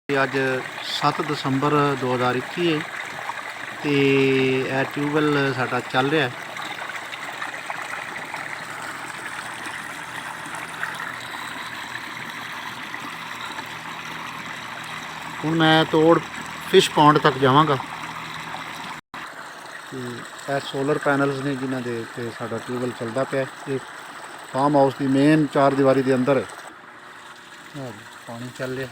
ਅੱਜ 7 ਦਸੰਬਰ 2021 ਹੈ ਤੇ ਇਹ ਟਿਊਬਵੈੱਲ ਸਾਡਾ ਚੱਲ ਰਿਹਾ। ਹੁਣ ਮੈਂ ਤੋੜ ਫਿਸ਼ ਪੌਂਡ ਤੱਕ ਜਾਵਾਂਗਾ ਤੇ ਇਹ ਸੋਲਰ ਪੈਨਲਸ ਨੇ ਜਿਨ੍ਹਾਂ ਦੇ ਉੱਤੇ ਸਾਡਾ ਟਿਊਬਵੈੱਲ ਚੱਲਦਾ ਪਿਆ। ਇਹ ਫਾਰਮ ਹਾਊਸ ਦੀ ਮੇਨ ਚਾਰ ਦੀਵਾਰੀ ਦੇ ਅੰਦਰ ਹੈ। ਪਾਣੀ ਚੱਲ ਰਿਹਾ।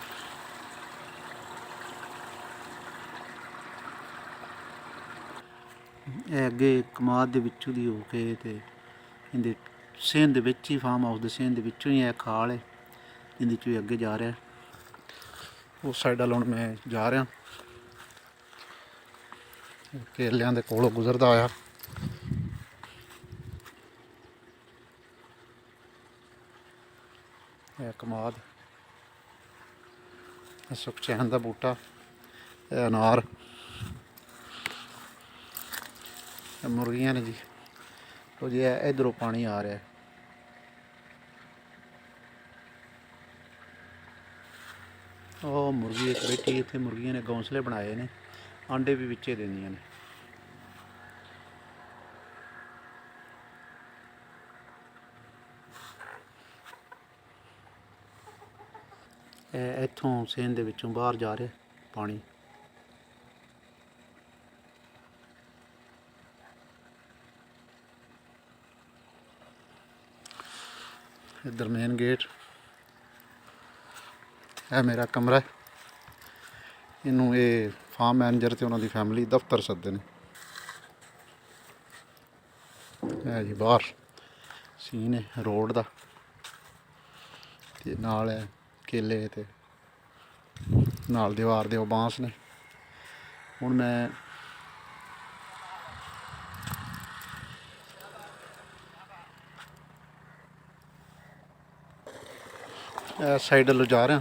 ਇਹ ਅੱਗੇ ਕਮਾਦ ਦੇ ਵਿੱਚੋਂ ਦੀ ਹੋ ਕੇ ਤੇ ਇਹਦੇ ਸੇਨ ਦੇ ਵਿੱਚ ਹੀ ਫਾਰਮ ਹਾਊਸ ਦੇ ਸੇਨ ਦੇ ਵਿੱਚੋਂ ਹੀ ਇਹ ਖਾਲ ਹੈ, ਇਹਦੇ 'ਚੋਂ ਹੀ ਅੱਗੇ ਜਾ ਰਿਹਾ। ਉਸ ਸਾਈਡ ਵੱਲ ਹੁਣ ਮੈਂ ਜਾ ਰਿਹਾ, ਕੇਲਿਆਂ ਦੇ ਕੋਲੋਂ ਗੁਜ਼ਰਦਾ ਹੋਇਆ। ਇਹ ਕਮਾਦ, ਇਹ ਸੁਖਚੈਨ ਦਾ ਬੂਟਾ, ਇਹ ਅਨਾਰ, ਇਹ ਮੁਰਗੀਆਂ ਨੇ ਜੀ। ਉਹ ਜੀ ਇਧਰੋਂ ਪਾਣੀ ਆ ਰਿਹਾ। ਉਹ ਮੁਰਗੀ ਇੱਕ ਬੈਠੀ ਇੱਥੇ, ਮੁਰਗੀਆਂ ਨੇ ਘੋਂਸਲੇ ਬਣਾਏ ਨੇ, ਆਂਡੇ ਵੀ ਵਿੱਚੇ ਦਿੰਦੀਆਂ ਨੇ। ਇਹ ਇੱਥੋਂ ਸੇਨ ਦੇ ਵਿੱਚੋਂ ਬਾਹਰ ਜਾ ਰਿਹਾ ਪਾਣੀ। ਇੱਧਰ ਮੇਨ ਗੇਟ, ਇਹ ਮੇਰਾ ਕਮਰਾ। ਇਹਨੂੰ ਇਹ ਫਾਰਮ ਮੈਨੇਜਰ ਤੇ ਉਹਨਾਂ ਦੀ ਫੈਮਿਲੀ ਦਫ਼ਤਰ ਸੱਦੇ ਨੇ। ਇਹ ਜੀ ਬਾਹਰ ਸੀਨ ਹੈ ਰੋਡ ਦਾ, ਤੇ ਨਾਲ ਹੈ ਕੇਲੇ ਤੇ ਨਾਲ ਦੀਵਾਰ ਦੇ ਉਹ ਬਾਂਸ ਨੇ। ਹੁਣ ਮੈਂ ਇਸ ਸਾਈਡ ਵੱਲੋਂ ਜਾ ਰਿਹਾ।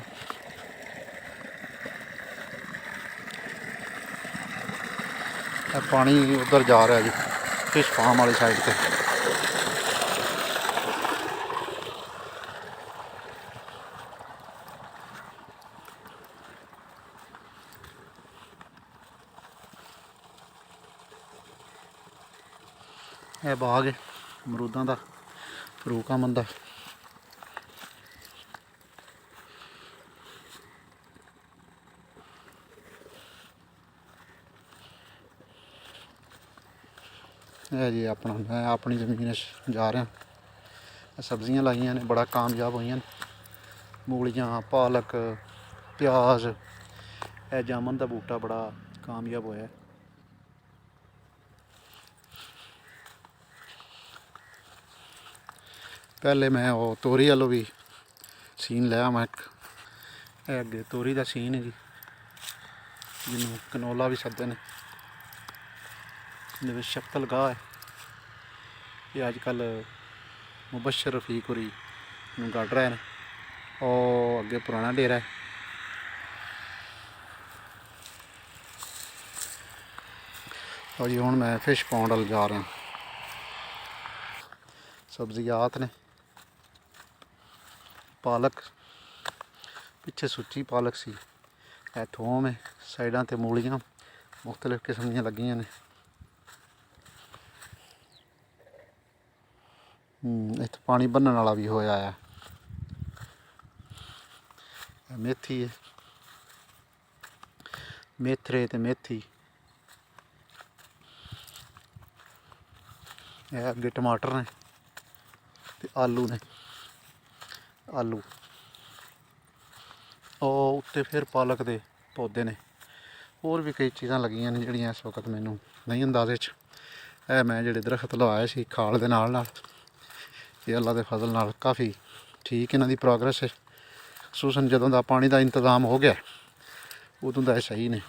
ਇਹ ਪਾਣੀ ਉੱਧਰ ਜਾ ਰਿਹਾ ਜੀ, ਫਿਸ਼ ਫਾਰਮ ਵਾਲੀ ਸਾਈਡ ਤੇ। ਇਹ ਬਾਗ ਹੈ ਅਮਰੂਦਾਂ ਦਾ, ਫਰੂਕ ਅਮਨ ਦਾ। ਇਹ ਜੀ ਆਪਣਾ, ਮੈਂ ਆਪਣੀ ਜ਼ਮੀਨ ਜਾ ਰਿਹਾ। ਸਬਜ਼ੀਆਂ ਲਾਈਆਂ ਨੇ, ਬੜਾ ਕਾਮਯਾਬ ਹੋਈਆਂ ਨੇ। ਮੂਲੀਆਂ, ਪਾਲਕ, ਪਿਆਜ਼, ਇਹ ਜਾਮਨ ਦਾ ਬੂਟਾ ਬੜਾ ਕਾਮਯਾਬ ਹੋਇਆ। ਪਹਿਲੇ ਮੈਂ ਉਹ ਤੋਰੀ ਵੱਲੋਂ ਵੀ ਸੀਨ ਲਿਆ ਮੈਂ ਇੱਕ। ਇਹ ਅੱਗੇ ਤੋਰੀ ਦਾ ਸੀਨ ਹੈ ਜੀ, ਜਿਹਨੂੰ ਕਨੋਲਾ ਵੀ ਸੱਦਦੇ ਨੇ। ਇਹਦੇ ਵਿੱਚ ਸ਼ੱਕਲ ਗਾਹ ਹੈ। ਇਹ ਅੱਜ ਕੱਲ੍ਹ ਮੁਬਸ਼ਰ ਰਫੀਕ ਹੋਰੀ ਨੂੰ ਕੱਢ ਰਹੇ ਨੇ। ਉਹ ਅੱਗੇ ਪੁਰਾਣਾ ਡੇਰਾ ਹੈ। ਔਰ ਜੀ ਹੁਣ ਮੈਂ ਫਿਸ਼ ਪੌਂਡ ਵੱਲ ਜਾ ਰਿਹਾ। ਸਬਜ਼ੀਆਤ ਨੇ, ਪਾਲਕ, ਪਿੱਛੇ ਸੁੱਚੀ ਪਾਲਕ ਸੀ। ਇਹ ਥੋਮ ਹੈ, ਸਾਈਡਾਂ ਤੇ ਮੂਲੀਆਂ ਮੁਖਤਲਿਫ ਕਿਸਮ ਦੀਆਂ ਲੱਗੀਆਂ ਨੇ। ਇੱਥੇ ਪਾਣੀ ਬੰਨਣ ਵਾਲਾ ਵੀ ਹੋਇਆ ਹੈ। ਮੇਥੀ ਹੈ, ਮੇਥਰੇ ਤੇ ਮੇਥੀ। ਇਹ ਅੱਗੇ ਟਮਾਟਰ ਨੇ ਤੇ ਆਲੂ ਨੇ। ਆਲੂ ਉਹ ਉੱਤੇ ਫਿਰ ਪਾਲਕ ਦੇ ਪੌਦੇ ਨੇ। ਹੋਰ ਵੀ ਕਈ ਚੀਜ਼ਾਂ ਲੱਗੀਆਂ ਨੇ ਜਿਹੜੀਆਂ ਇਸ ਵਕਤ ਮੈਨੂੰ ਨਹੀਂ ਅੰਦਾਜ਼ੇ 'ਚ। ਇਹ ਮੈਂ ਜਿਹੜੇ ਦਰਖਤ ਲਵਾਏ ਸੀ ਖਾਲ ਦੇ ਨਾਲ ਨਾਲ, ਇਹ ਅੱਲਾ ਦੇ ਫਜ਼ਲ ਨਾਲ ਕਾਫੀ ਠੀਕ ਇਹਨਾਂ ਦੀ ਪ੍ਰੋਗਰੈਸ ਹੈ। ਖਸੂਸਨ ਜਦੋਂ ਦਾ ਪਾਣੀ ਦਾ ਇੰਤਜ਼ਾਮ ਹੋ ਗਿਆ ਉਦੋਂ ਦਾ ਇਹ ਸਹੀ ਨੇ।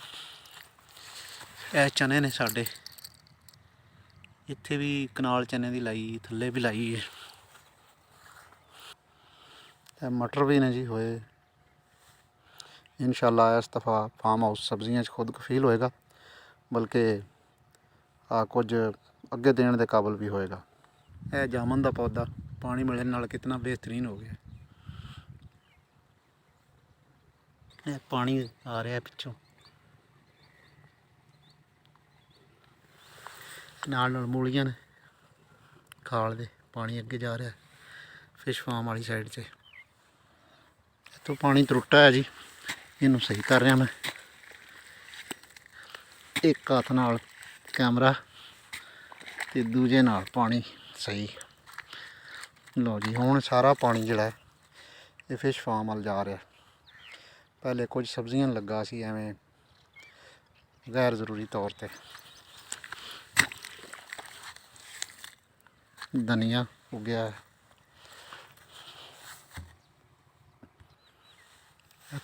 ਇਹ ਚਨੇ ਨੇ ਸਾਡੇ ਇੱਥੇ ਵੀ, ਕਨਾਲ ਚਨੇ ਦੀ ਲਾਈ, ਥੱਲੇ ਵੀ ਲਾਈ ਹੈ। ਇਹ ਮਟਰ ਵੀ ਨੇ ਜੀ ਹੋਏ। ਇਨਸ਼ਾਅੱਲਾ ਇਸ ਦਫਾ ਫਾਰਮ ਹਾਊਸ ਸਬਜ਼ੀਆਂ 'ਚ ਖੁਦ ਕਫੀਲ ਹੋਏਗਾ, ਬਲਕਿ ਕੁਝ ਅੱਗੇ ਦੇਣ ਦੇ ਕਾਬਲ ਵੀ ਹੋਏਗਾ। ਇਹ ਜਾਮਨ ਦਾ ਪੌਦਾ ਪਾਣੀ ਮਿਲਣ ਨਾਲ ਕਿਤਨਾ ਬਿਹਤਰੀਨ ਹੋ ਗਿਆ। ਇਹ ਪਾਣੀ ਆ ਰਿਹਾ ਪਿੱਛੋਂ, ਨਾਲ ਨਾਲ ਮੂਲੀਆਂ ਨੇ ਖਾਲ ਦੇ, ਪਾਣੀ ਅੱਗੇ ਜਾ ਰਿਹਾ ਫਿਸ਼ ਫਾਰਮ ਵਾਲੀ ਸਾਈਡ 'ਤੇ। ਇੱਥੋਂ ਪਾਣੀ ਤਰੁੱਟਾ ਹੈ ਜੀ, ਇਹਨੂੰ ਸਹੀ ਕਰ ਰਿਹਾ ਮੈਂ ਇੱਕ ਹੱਥ ਨਾਲ ਕੈਮਰਾ ਤੇ ਦੂਜੇ ਨਾਲ ਪਾਣੀ ਸਹੀ। ਲਓ ਜੀ, ਹੁਣ ਸਾਰਾ ਪਾਣੀ ਜਿਹੜਾ ਇਹ ਫਿਸ਼ ਫਾਰਮ ਵੱਲ ਜਾ ਰਿਹਾ। ਪਹਿਲੇ ਕੁਝ ਸਬਜ਼ੀਆਂ ਲੱਗਾ ਸੀ ਐਵੇਂ ਗੈਰ ਜ਼ਰੂਰੀ ਤੌਰ ਤੇ, ਧਨੀਆ ਉੱਗਿਆ,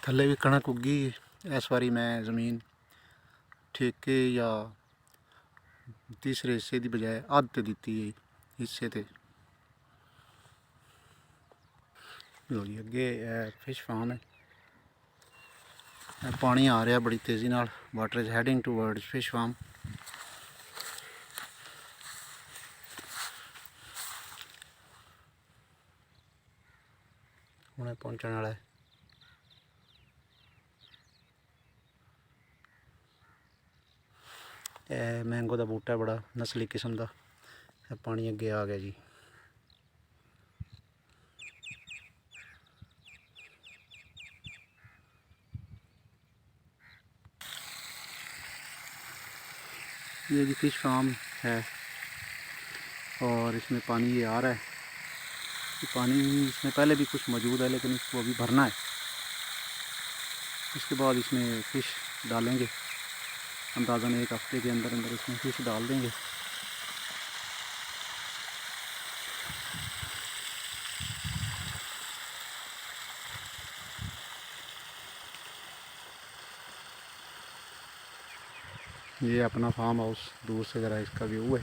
ਥੱਲੇ ਵੀ ਕਣਕ ਉੱਗੀ। ਇਸ ਵਾਰੀ ਮੈਂ ਜ਼ਮੀਨ ਠੇਕੇ ਜਾਂ ਤੀਸਰੇ ਹਿੱਸੇ ਦੀ ਬਜਾਏ ਅੱਧ ਤੇ ਦਿੱਤੀ ਹੈ ਹਿੱਸੇ ਤੇ। ਲੋ ਜੀ, ਅੱਗੇ ਫਿਸ਼ ਫਾਰਮ ਹੈ। ਪਾਣੀ ਆ ਰਿਹਾ ਬੜੀ ਤੇਜ਼ੀ ਨਾਲ, water is heading towards fish farm. ਹੁਣੇ ਪਹੁੰਚਣ ਵਾਲਾ ਹੈ। ਇਹ ਮੈਂਗੋ ਦਾ ਬੂਟਾ ਬੜਾ ਨਸਲੀ ਕਿਸਮ ਦਾ, ਪਾਣੀ ਅੱਗੇ ਆ ਗਿਆ ਜੀ। ये जी फिश फार्म है और इसमें पानी ये आ रहा है। ये पानी इसमें पहले भी कुछ मौजूद है, लेकिन इसको अभी भरना है। इसके बाद इसमें फ़िश डालेंगे, अंदाज़न एक हफ्ते के अंदर अंदर इसमें फ़िश डाल देंगे। ये अपना फार्म हाउस, दूर से ज़रा इसका व्यू है।